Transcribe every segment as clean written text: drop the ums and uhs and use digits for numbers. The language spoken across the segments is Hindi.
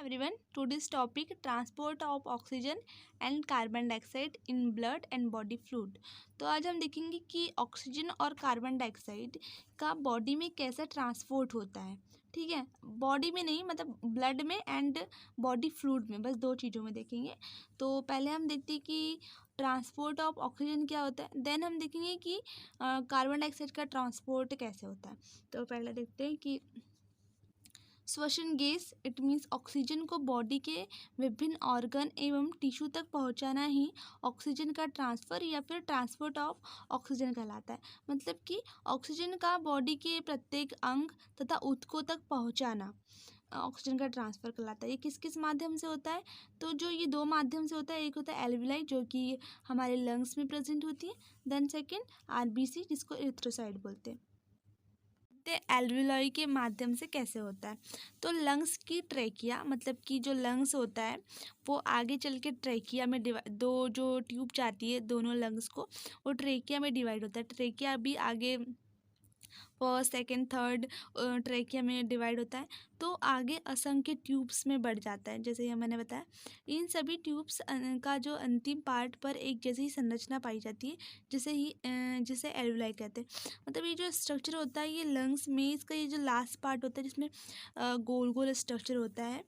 everyone, today's topic transport of oxygen and carbon dioxide in blood and body fluid। तो आज हम देखेंगे कि ऑक्सीजन और कार्बन डाइऑक्साइड का बॉडी में कैसे ट्रांसपोर्ट होता है। ठीक है, बॉडी में नहीं, मतलब ब्लड में एंड बॉडी फ्लूइड में, बस दो चीज़ों में देखेंगे। तो पहले हम देखते हैं कि ट्रांसपोर्ट ऑफ ऑक्सीजन क्या होता है, देन हम देखेंगे कि कार्बन डाइऑक्साइड का ट्रांसपोर्ट कैसे होता है। तो पहले देखते हैं कि श्वसन गैस इट मीन्स ऑक्सीजन को बॉडी के विभिन्न ऑर्गन एवं टिश्यू तक पहुंचाना ही ऑक्सीजन का ट्रांसफ़र या फिर ट्रांसपोर्ट ऑफ ऑक्सीजन कहलाता है। मतलब कि ऑक्सीजन का बॉडी के प्रत्येक अंग तथा ऊतकों तक पहुंचाना ऑक्सीजन का ट्रांसफ़र कहलाता है। ये किस किस माध्यम से होता है, तो जो ये दो माध्यम से होता है, एक होता है एल्विलाई जो कि हमारे लंग्स में प्रेजेंट होती है, देन सेकेंड आरबीसी जिसको एरिथ्रोसाइट बोलते हैं। एल्वियोलाई के माध्यम से कैसे होता है, तो लंग्स की ट्रेकिया, मतलब कि जो लंग्स होता है वो आगे चल के ट्रेकिया में दो जो ट्यूब जाती है दोनों लंग्स को, वो ट्रेकिया में डिवाइड होता है। ट्रेकिया भी आगे फर्स्ट सेकेंड थर्ड ट्रेकिया में डिवाइड होता है, तो आगे असंख्य ट्यूब्स में बढ़ जाता है। जैसे ये मैंने बताया, इन सभी ट्यूब्स का जो अंतिम पार्ट पर एक जैसी संरचना पाई जाती है, जिसे एल्वियोलाई कहते हैं। मतलब ये जो स्ट्रक्चर होता है, ये लंग्स में इसका ये जो लास्ट पार्ट होता है जिसमें गोल गोल स्ट्रक्चर होता है।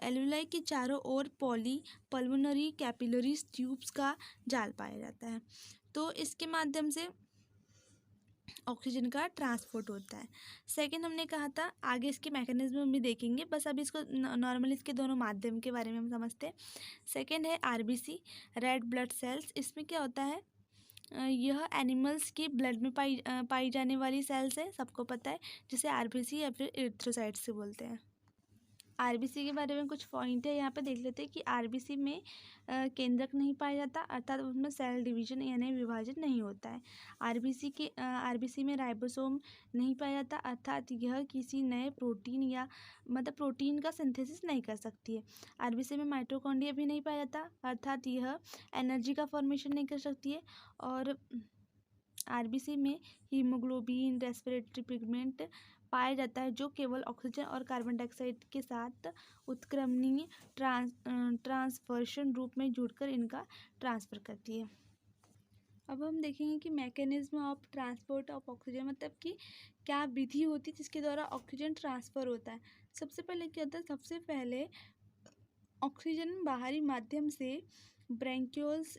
एल्वियोलाई के चारों ओर पल्मोनरी कैपिलरीज ट्यूब्स का जाल पाया जाता है। तो इसके माध्यम से ऑक्सीजन का ट्रांसपोर्ट होता है। सेकेंड हमने कहा था, आगे इसके मैकेनिज्म भी देखेंगे, बस अभी इसको नॉर्मली इसके दोनों माध्यम के बारे में हम समझते हैं। सेकेंड है आरबीसी, रेड ब्लड सेल्स। इसमें क्या होता है, यह एनिमल्स के ब्लड में पाई जाने वाली सेल्स है, सबको पता है, जिसे आरबीसी या फिर एरिथ्रोसाइट्स से बोलते हैं। आरबीसी के बारे में कुछ पॉइंट है यहाँ पे देख लेते हैं कि आरबीसी में केंद्रक नहीं पाया जाता, अर्थात उसमें सेल डिवीजन यानी विभाजन नहीं होता है। आरबीसी में राइबोसोम नहीं पाया जाता, अर्थात यह किसी नए प्रोटीन या मतलब प्रोटीन का सिंथेसिस नहीं कर सकती है। आरबीसी में माइटोकॉन्ड्रिया भी नहीं पाया जाता, अर्थात यह एनर्जी का फॉर्मेशन नहीं कर सकती है। और आरबीसी में हीमोग्लोबिन, रेस्पिरेटरी पिगमेंट पाया जाता है, जो केवल ऑक्सीजन और कार्बन डाइऑक्साइड के साथ उत्क्रमणीय ट्रांसवर्शन रूप में जुड़कर इनका ट्रांसफ़र करती है। अब हम देखेंगे कि mechanism of transport of oxygen, मतलब कि क्या विधि होती है जिसके द्वारा ऑक्सीजन ट्रांसफ़र होता है। सबसे पहले क्या होता है, सबसे पहले ऑक्सीजन बाहरी माध्यम से ब्रैंक्यूल्स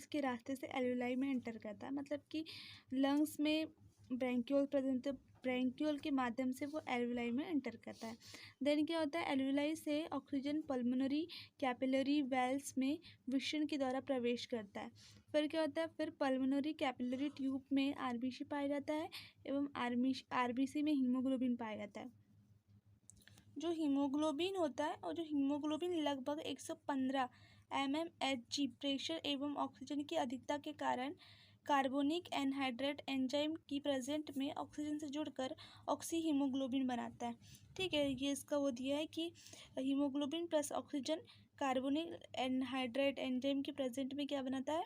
के रास्ते से एल्वियोलाई में एंटर करता है। मतलब कि लंग्स में ब्रैंक्यूल प्रेजेंट, ब्रैंक्यूल के माध्यम से वो एल्वियोलाई में एंटर करता है। देन क्या होता है, एल्वियोलाई से ऑक्सीजन पल्मोनरी कैपिलरी वेल्स में विषण के द्वारा प्रवेश करता है। फिर क्या होता है, फिर पल्मोनरी कैपिलरी ट्यूब में आरबीसी पाया जाता है एवं आरबीसी में हीमोग्लोबिन पाया जाता है। जो हीमोग्लोबिन होता है, और जो हीमोग्लोबिन लगभग 115 mmHg प्रेशर एवं ऑक्सीजन की अधिकता के कारण कार्बोनिक एनहाइड्रेट एंजाइम की प्रेजेंट में ऑक्सीजन से जुड़कर ऑक्सी हीमोग्लोबिन बनाता है। ठीक है, ये इसका वो दिया है कि haemoglobin plus oxygen carbonic anhydride enzyme के प्रेजेंट में क्या बनाता है,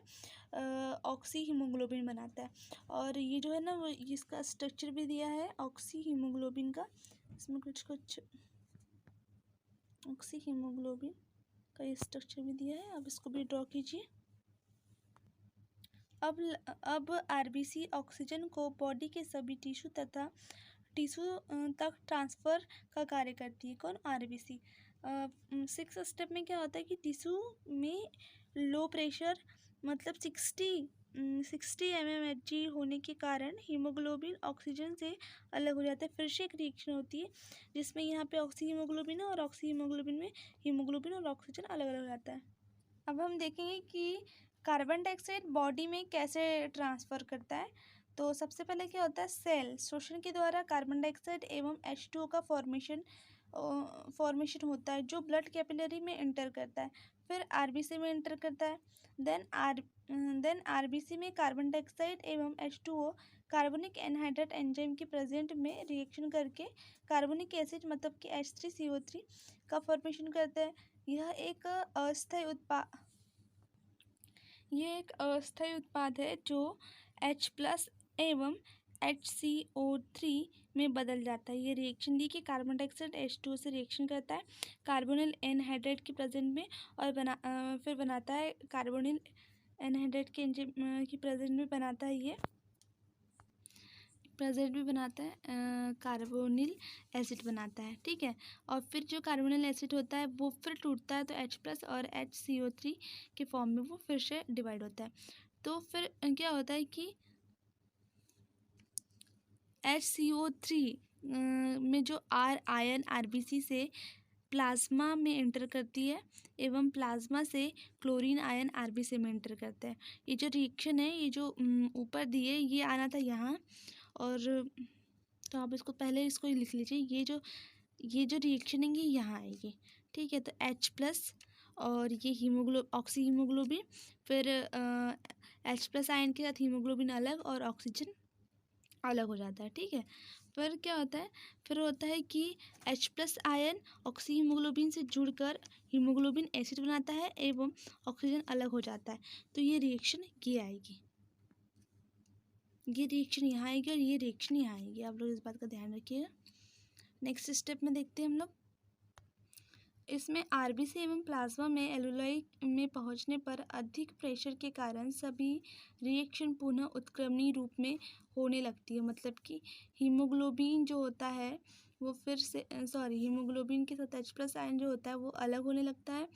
ऑक्सी हीमोग्लोबिन बनाता है। और ये जो है ना, वो इसका स्ट्रक्चर भी दिया है ऑक्सी हीमोग्लोबिन का, इसमें कुछ ऑक्सी हीमोग्लोबिन का ये स्ट्रक्चर भी दिया है, अब इसको भी ड्रॉ कीजिए। अब आरबीसी ऑक्सीजन को बॉडी के सभी टिश्यू तक ट्रांसफ़र का कार्य करती है। कौन, आरबीसी। 6 स्टेप में क्या होता है कि टिश्यू में लो प्रेशर, मतलब 60 mmHg होने के कारण हीमोग्लोबिन ऑक्सीजन से अलग हो जाता है। फिर से एक रिएक्शन होती है जिसमें यहाँ पे ऑक्सी हीमोग्लोबिन है और ऑक्सी हीमोग्लोबिन में हीमोग्लोबिन और ऑक्सीजन अलग अलग हो जाता है। अब हम देखेंगे कि कार्बन डाइऑक्साइड बॉडी में कैसे ट्रांसफ़र करता है। तो सबसे पहले क्या होता है, सेल शोषण के द्वारा कार्बन डाइऑक्साइड एवं H2O का फॉर्मेशन होता है, जो ब्लड कैपिलरी में एंटर करता है, फिर आरबीसी में एंटर करता है। देन आरबीसी में कार्बन डाइऑक्साइड एवं H2O कार्बोनिक एनहाइड्रेट एंजाइम के प्रेजेंट में रिएक्शन करके कार्बोनिक एसिड, मतलब कि H3CO3 का फॉर्मेशन करता है। यह एक अस्थायी उत्पाद है जो H+ एवं HCO3 में बदल जाता है। ये रिएक्शन देखिए, कार्बन डाइऑक्साइड H2O से रिएक्शन करता है कार्बोनिल एनहाइड्राइड के प्रेजेंट में और फिर बनाता है कार्बोनिल एनहाइड्राइड के की प्रेजेंट में बनाता है ये कार्बोनिल एसिड बनाता है, ठीक है। और फिर जो कार्बोनिल एसिड होता है वो फिर टूटता है तो H+ और HCO3 के फॉर्म में वो फिर से डिवाइड होता है। तो फिर क्या होता है कि HCO3 में जो आयन RBC से प्लाज्मा में एंटर करती है एवं प्लाज्मा से क्लोरीन आयन RBC में एंटर करता है। ये जो रिएक्शन है, ये जो ऊपर दिए, ये आना था यहाँ, और तो आप इसको लिख लीजिए। ये जो रिएक्शन है ये यहाँ आएगी, ठीक है। तो H+ और ये ऑक्सी हीमोग्लोबिन, फिर H+ आयन के साथ हीमोग्लोबिन अलग और ऑक्सीजन अलग हो जाता है, ठीक है। फिर क्या होता है, फिर होता है कि H+ आयन ऑक्सी हीमोग्लोबिन से जुड़कर हीमोग्लोबिन एसिड बनाता है एवं ऑक्सीजन अलग हो जाता है। तो ये रिएक्शन ये आएगी, ये रिएक्शन यहाँ आएगी और ये रिएक्शन यहाँ आएगी। आप लोग इस बात का ध्यान रखिएगा। नेक्स्ट स्टेप में देखते हैं हम लोग। इसमें RBC एवं प्लाज्मा में एल्यूलाई में पहुंचने पर अधिक प्रेशर के कारण सभी रिएक्शन पुनः उत्क्रमणीय रूप में होने लगती है। मतलब कि हीमोग्लोबिन जो होता है वो फिर से हीमोग्लोबिन के साथ H+ आयन जो होता है वो अलग होने लगता है,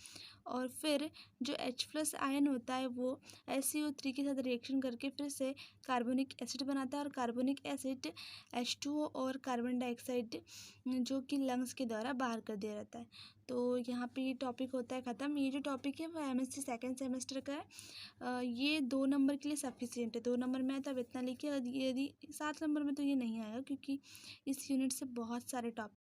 और फिर जो H+ आयन होता है वो HCO3 के साथ रिएक्शन करके फिर से कार्बोनिक एसिड बनाता है, और कार्बोनिक एसिड H2O और कार्बन डाइऑक्साइड जो कि लंग्स के द्वारा बाहर कर दिया जाता है। तो यहाँ पे ये टॉपिक होता है ख़त्म। ये जो टॉपिक है वो MSc सेकेंड सेमेस्टर का है। ये 2 नंबर के लिए सफिशिएंट है। 2 नंबर में है तब इतना लिखिए, यदि 7 नंबर में तो ये नहीं आएगा, क्योंकि इस यूनिट से बहुत सारे टॉपिक